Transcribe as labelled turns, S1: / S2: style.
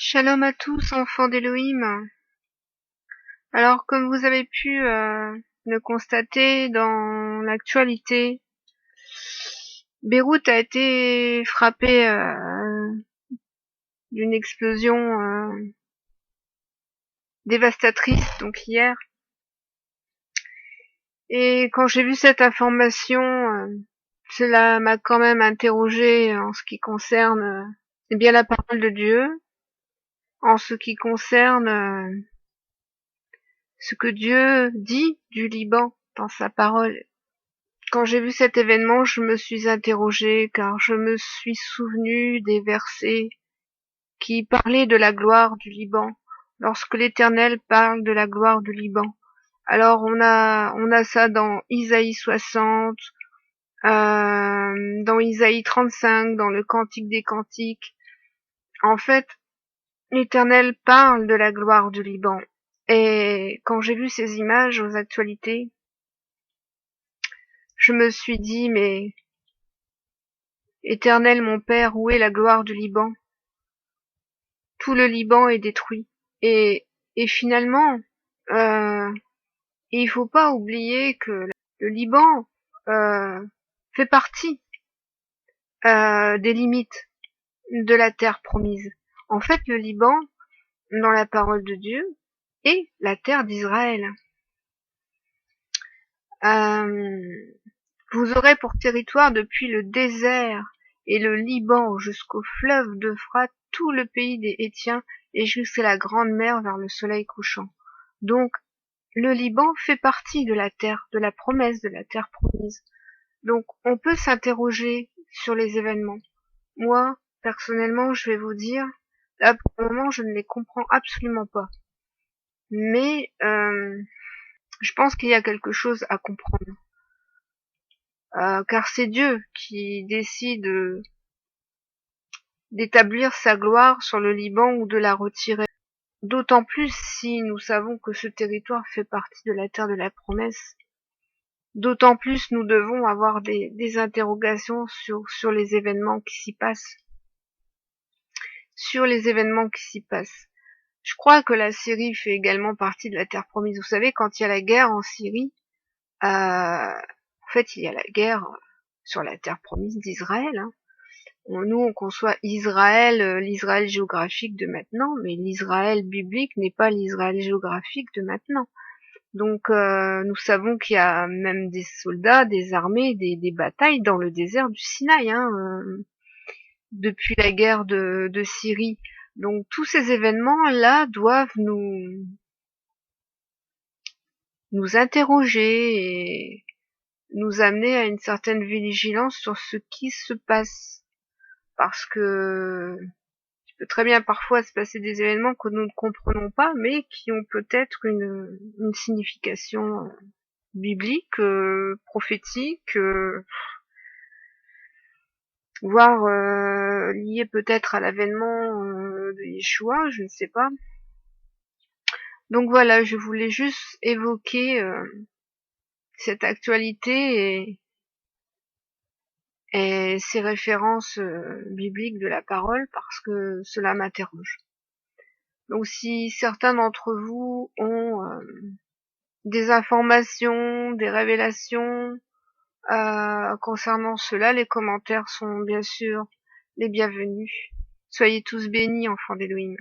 S1: Shalom à tous, enfants d'Elohim. Alors, comme vous avez pu le constater dans l'actualité, Beyrouth a été frappée d'une explosion dévastatrice, donc hier. Et quand j'ai vu cette information, cela m'a quand même interrogée en ce qui concerne eh bien la parole de Dieu, en ce qui concerne ce que Dieu dit du Liban dans sa parole. Quand j'ai vu cet événement, je me suis interrogée car je me suis souvenue des versets qui parlaient de la gloire du Liban. Lorsque l'Éternel parle de la gloire du Liban. Alors on a ça dans Isaïe 60, dans Isaïe 35, dans le Cantique des Cantiques. En fait, l'Éternel parle de la gloire du Liban. Et quand j'ai vu ces images aux actualités, je me suis dit, mais Éternel mon Père, où est la gloire du Liban? Tout le Liban est détruit. Et, et finalement, il faut pas oublier que le Liban fait partie des limites de la terre promise. En fait, le Liban, dans la parole de Dieu, est la terre d'Israël. Vous aurez pour territoire depuis le désert et le Liban jusqu'au fleuve d'Euphrate tout le pays des Hétiens et jusqu'à la grande mer vers le soleil couchant. Donc, le Liban fait partie de la terre, de la promesse de la terre promise. Donc, on peut s'interroger sur les événements. Moi, personnellement, je vais vous dire, là, pour le moment, je ne les comprends absolument pas. Mais, je pense qu'il y a quelque chose à comprendre. Car c'est Dieu qui décide d'établir sa gloire sur le Liban ou de la retirer. D'autant plus si nous savons que ce territoire fait partie de la terre de la promesse. D'autant plus nous devons avoir des interrogations sur les événements qui s'y passent. Sur les événements qui s'y passent. Je crois que la Syrie fait également partie de la terre promise. Vous savez, quand il y a la guerre en Syrie, en fait, il y a la guerre sur la terre promise d'Israël. Hein. Nous, on conçoit Israël, l'Israël géographique de maintenant, mais l'Israël biblique n'est pas l'Israël géographique de maintenant. Donc, nous savons qu'il y a même des soldats, des armées, des batailles dans le désert du Sinaï, hein, depuis la guerre de Syrie. Donc, tous ces événements-là doivent nous interroger et nous amener à une certaine vigilance sur ce qui se passe. Parce que il peut très bien parfois se passer des événements que nous ne comprenons pas, mais qui ont peut-être une signification biblique, prophétique, voire lié peut-être à l'avènement de Yeshua, je ne sais pas. Donc voilà, je voulais juste évoquer cette actualité et ces références bibliques de la parole parce que cela m'interroge. Donc si certains d'entre vous ont des informations, des révélations concernant cela, les commentaires sont bien sûr les bienvenus. Soyez tous bénis, enfants d'Elohim.